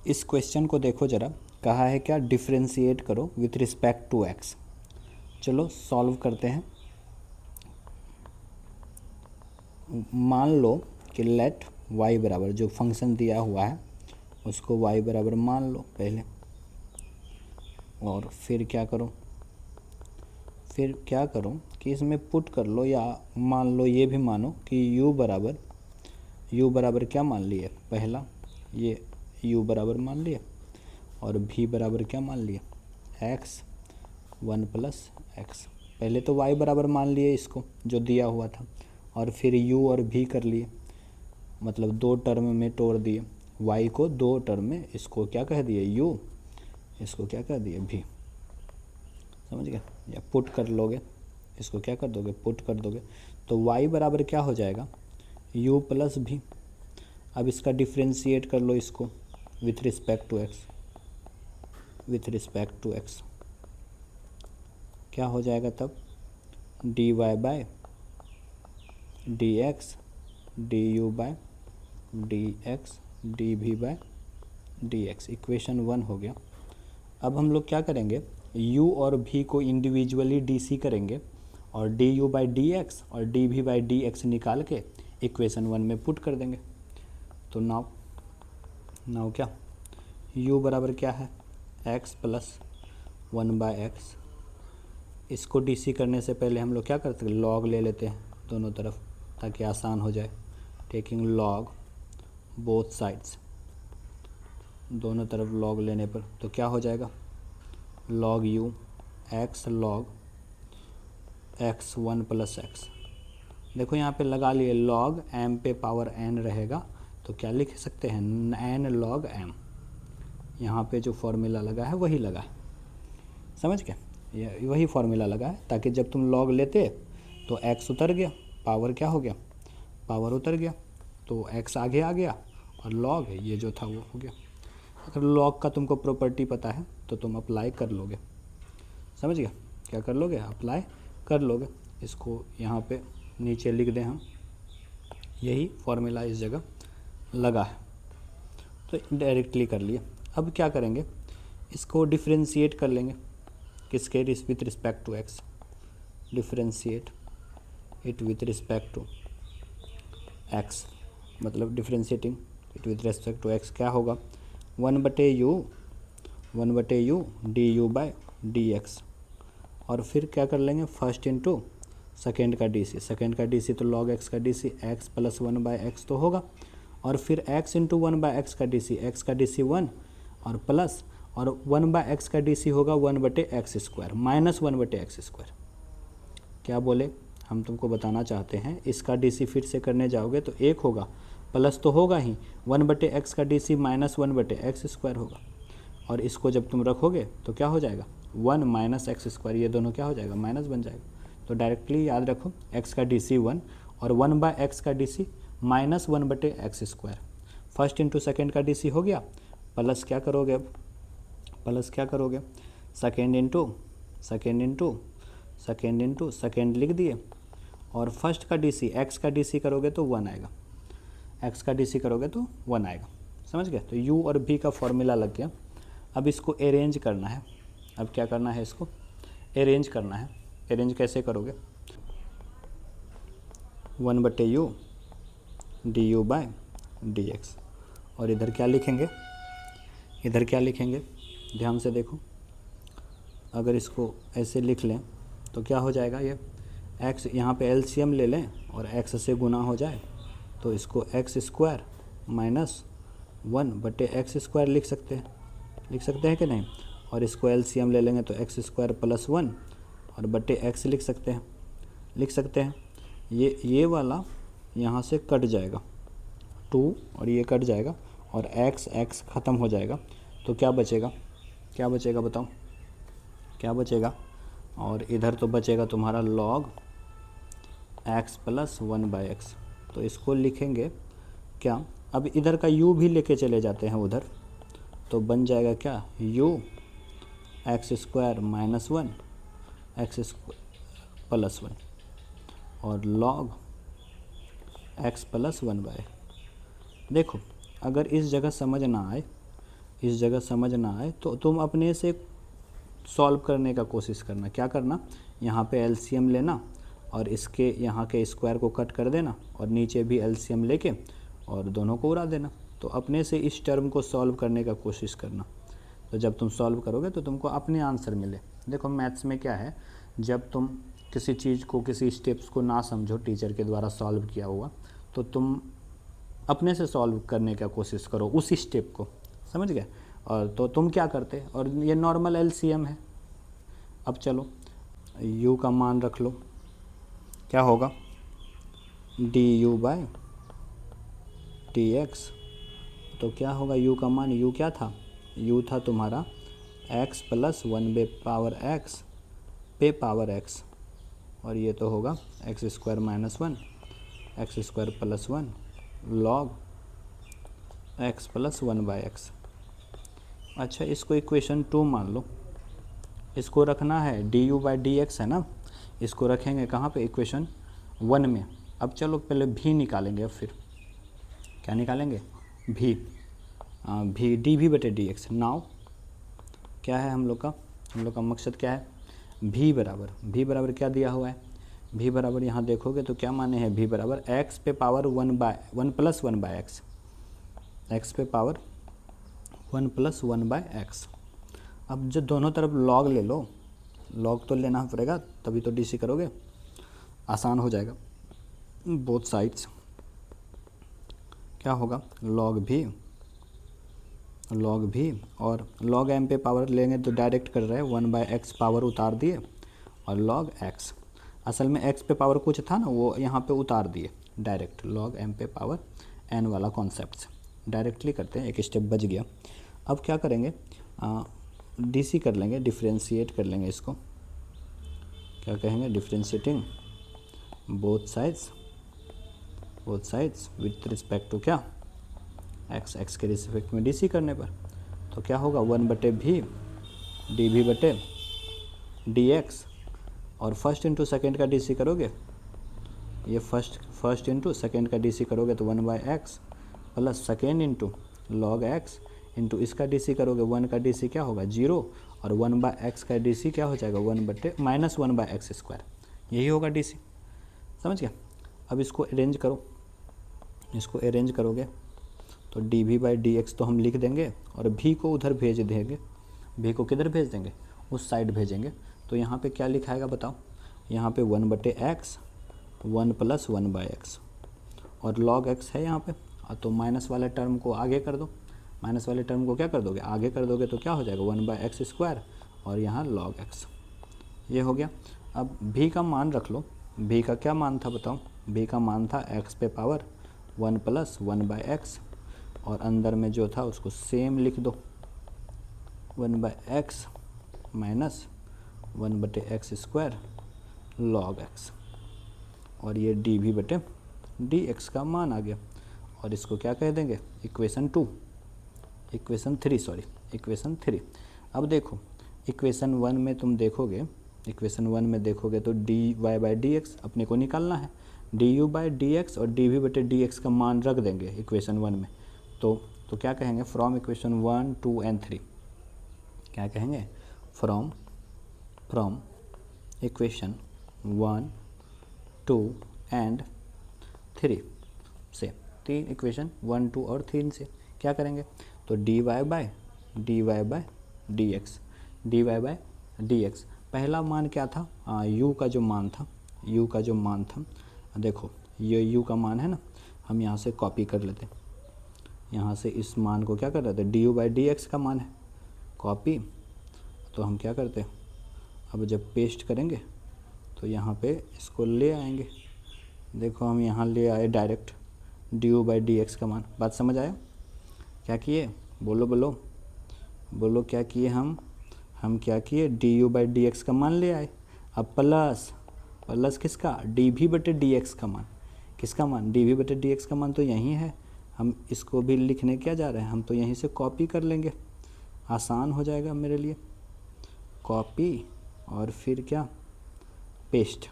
इस क्वेश्चन को देखो ज़रा, कहा है क्या, डिफ्रेंशिएट करो विथ रिस्पेक्ट टू एक्स। चलो सॉल्व करते हैं। मान लो कि लेट y बराबर, जो फंक्शन दिया हुआ है उसको y बराबर मान लो पहले, और फिर क्या करो कि इसमें पुट कर लो, या मान लो ये भी मानो कि u बराबर क्या मान लिए, पहला ये u बराबर मान लिए, और v बराबर क्या मान लिए, x 1 प्लस एक्स। पहले तो y बराबर मान लिए इसको जो दिया हुआ था, और फिर u और v कर लिए, मतलब दो टर्म में तोड़ दिए, y को दो टर्म में, इसको क्या कह दिए u, इसको क्या कह दिए v। समझ गए? या पुट कर लोगे, इसको क्या कर दोगे, पुट कर दोगे, तो y बराबर क्या हो जाएगा, u प्लस v। अब इसका डिफ्रेंशिएट कर लो इसको विथ रिस्पेक्ट टू एक्स, क्या हो जाएगा तब, dy by dx du by dx dv by dx, equation 1 हो गया। अब हम लोग क्या करेंगे, u और v को इंडिविजुअली dc करेंगे, और du बाई dx और dv बाई dx निकाल के इक्वेशन 1 में पुट कर देंगे। तो नाउ क्या, u बराबर क्या है, x प्लस 1 बाय एक्स। इसको dc करने से पहले हम लोग क्या करते हैं, log ले लेते हैं दोनों तरफ ताकि आसान हो जाए। टेकिंग log बोथ साइड्स, दोनों तरफ log लेने पर तो क्या हो जाएगा, log u x log x 1 plus x. देखो यहाँ पे लगा लिए log m पे पावर n रहेगा, तो क्या लिख सकते हैं, n log m। यहाँ पे जो फॉर्मूला लगा है वही लगा है, समझ गए, ये वही फॉर्मूला लगा है, ताकि जब तुम log लेते तो x उतर गया, पावर क्या हो गया, पावर उतर गया, तो x आगे आ गया, और log ये जो था वो हो गया। अगर log का तुमको प्रॉपर्टी पता है तो तुम अप्लाई कर लोगे, समझ गया, क्या कर लोगे, अप्लाई कर लोगे। इसको यहाँ पे नीचे लिख दें हम, यही फॉर्मूला इस जगह लगा है, तो डायरेक्टली कर लिए। अब क्या करेंगे, इसको डिफ्रेंशिएट कर लेंगे, किसके, with respect to x, differentiate it with respect to x, मतलब differentiating it with respect to x क्या होगा, 1/u D you by D x, और फिर क्या कर लेंगे, फर्स्ट इंटू सेकेंड का डी सी, सेकेंड का डी सी तो log x का D c, x plus 1 by x तो होगा, और फिर x इंटू 1 बाय एक्स का डी सी, एक्स का डी सी 1 और प्लस, और 1 बाय एक्स का डी सी होगा 1/x² माइनस 1/x²। क्या बोले, हम तुमको बताना चाहते हैं, इसका डी सी फिर से करने जाओगे तो एक होगा, प्लस तो होगा ही, 1/x का डी सी माइनस 1/x² होगा, और इसको जब तुम रखोगे तो क्या हो जाएगा, 1 माइनस x², ये दोनों क्या हो जाएगा, माइनस बन जाएगा। तो डायरेक्टली याद रखो, x का डी सी 1 और 1 बाय एक्स का D C minus 1/x², first into second का डी सी हो गया, प्लस क्या करोगे, अब प्लस क्या करोगे, सेकेंड इंटू सेकेंड लिख दिए, और फर्स्ट का डी सी, एक्स का डी सी करोगे तो 1 आएगा, एक्स का डी सी करोगे तो 1 आएगा, समझ गए। तो u और v का फॉर्मूला लग गया। अब इसको अरेंज करना है, अब क्या करना है, इसको अरेंज करना है। अरेंज कैसे करोगे, 1/u D you by D x, और इधर क्या लिखेंगे, ध्यान से देखो, अगर इसको ऐसे लिख लें तो क्या हो जाएगा, ये x यहाँ पे एलसीएम ले लें और x से गुना हो जाए, तो इसको x² माइनस 1/x² लिख सकते हैं कि नहीं, और इसको एलसीएम ले लेंगे तो x² प्लस 1 और बटे x लिख सकते हैं। ये वाला यहाँ से कट जाएगा, 2 और ये कट जाएगा, और x ख़त्म हो जाएगा, तो क्या बचेगा बताओ, क्या बचेगा, और इधर तो बचेगा तुम्हारा log x plus 1 by x. तो इसको लिखेंगे क्या, अब इधर का u भी लेके चले जाते हैं उधर, तो बन जाएगा क्या, u x² minus 1 x² plus 1 और log x प्लस 1 बाय। देखो अगर इस जगह समझ ना आए, इस जगह समझ ना आए तो तुम अपने से सॉल्व करने का कोशिश करना। क्या करना, यहाँ पे एलसीएम लेना और इसके यहाँ के स्क्वायर को कट कर देना और नीचे भी एलसीएम लेके और दोनों को उड़ा देना। तो अपने से इस टर्म को सॉल्व करने का कोशिश करना। तो जब तुम सॉल्व करोगे तो तुमको अपने आंसर मिले। देखो मैथ्स में क्या है, जब तुम किसी चीज़ को, किसी स्टेप्स को ना समझो टीचर के द्वारा सॉल्व किया हुआ, तो तुम अपने से सॉल्व करने का कोशिश करो उस स्टेप को, समझ गए। और तो तुम क्या करते, और ये नॉर्मल एलसीएम है। अब चलो u का मान रख लो, क्या होगा du/dx। तो क्या होगा u का मान, u क्या था, u था तुम्हारा x + 1/x पे पावर x, और ये तो होगा x² - 1 x² + 1 log x + 1/x। अच्छा, इसको इक्वेशन 2 मान लो। इसको रखना है du/dx है ना, इसको रखेंगे कहाँ पे, इक्वेशन 1 में। अब चलो पहले भी निकालेंगे। अब फिर क्या निकालेंगे, भी dv/dx। नाउ क्या है हम लोग का मकसद क्या है, v बराबर क्या दिया हुआ है, v बराबर यहाँ देखोगे तो क्या माने हैं, v बराबर x पे पावर 1 + 1/x, x पे पावर 1 + 1/x। अब जो दोनों तरफ लॉग ले लो, लॉग तो लेना पड़ेगा तभी तो डीसी करोगे, आसान हो जाएगा बोथ साइड्स। क्या होगा log भी और log m पे पावर लेंगे तो डायरेक्ट कर रहे हैं 1/x पावर उतार दिए, और log x, असल में x पे पावर कुछ था ना, वो यहाँ पे उतार दिए डायरेक्ट, log m पे पावर n वाला कॉन्सेप्ट डायरेक्टली करते हैं, एक स्टेप बच गया। अब क्या करेंगे, डीसी कर लेंगे, डिफ्रेंशिएट कर लेंगे इसको, क्या कहेंगे, differentiating both sides with respect to क्या, x के रिस्पेक्ट में डीसी करने पर। तो क्या होगा 1/v dv/dx, और फर्स्ट इंटू सेकेंड का डीसी करोगे, ये फर्स्ट इंटू सेकेंड का डीसी करोगे तो 1/x plus second into log x into इसका डीसी करोगे, 1 का डीसी क्या होगा 0, और 1/x का डीसी क्या हो जाएगा -1/x², यही होगा डीसी, समझ गया। अब इसको अरेंज करो, इसको अरेंज करोगे तो dv/dx तो हम लिख देंगे और v को उधर भेज देंगे, v को किधर भेज देंगे, उस साइड भेजेंगे। तो यहाँ पे क्या लिखाएगा बताओ, यहाँ पे 1/x 1 + 1/x, और log x है यहाँ पे, तो माइनस वाले टर्म को आगे कर दो, माइनस वाले टर्म को क्या कर दोगे, आगे कर दोगे तो क्या हो जाएगा 1/x² और यहाँ log x, ये हो गया। अब v का मान रख लो, v का क्या मान था बताओ, v का मान था x पे पावर 1 + 1/x, और अंदर में जो था उसको सेम लिख दो 1/x - 1/x² log x, और ये dv/dx का मान आ गया। और इसको क्या कह देंगे, इक्वेशन 3। अब देखो इक्वेशन 1 में तुम देखोगे, इक्वेशन 1 में देखोगे तो dy/dx अपने को निकालना है, du/dx और dv/dx का मान रख देंगे इक्वेशन 1 में। तो क्या कहेंगे, फ्रॉम इक्वेशन 1, 2 एंड 3, क्या कहेंगे, फ्रॉम इक्वेशन 1, 2 एंड 3 से, 3 इक्वेशन 1, 2 और 3 से क्या करेंगे, तो dy/dx पहला मान क्या था, u का जो मान था, देखो ये u का मान है ना, हम यहाँ से कॉपी कर लेते, यहाँ से इस मान को क्या कर रहे थे, du/dx का मान है, कॉपी। तो हम क्या करते हैं, अब जब पेस्ट करेंगे तो यहाँ पे इसको ले आएंगे, देखो हम यहाँ ले आए डायरेक्ट du/dx का मान, बात समझ आया, क्या किए, बोलो क्या किए हम क्या किए, du/dx का मान ले आए। अब प्लस किसका, dv/dx का मान, किसका मान, dv/dx का मान तो यहीं है, हम इसको भी लिखने क्या जा रहे हैं, हम तो यहीं से कॉपी कर लेंगे, आसान हो जाएगा मेरे लिए, कॉपी और फिर क्या, पेस्ट,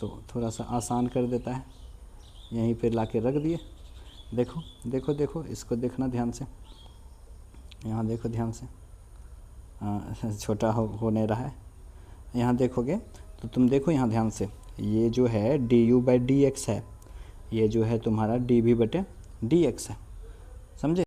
तो थोड़ा सा आसान कर देता है, यहीं पे लाके रख दिए। देखो इसको देखना ध्यान से, यहाँ देखो ध्यान से, छोटा हो नहीं रहा है। यहाँ देखोगे तो तुम देखो यहाँ ध्यान से, ये जो है D you by D x है, ये जो है तुम्हारा डी भी बटे डी एक्स है, समझे।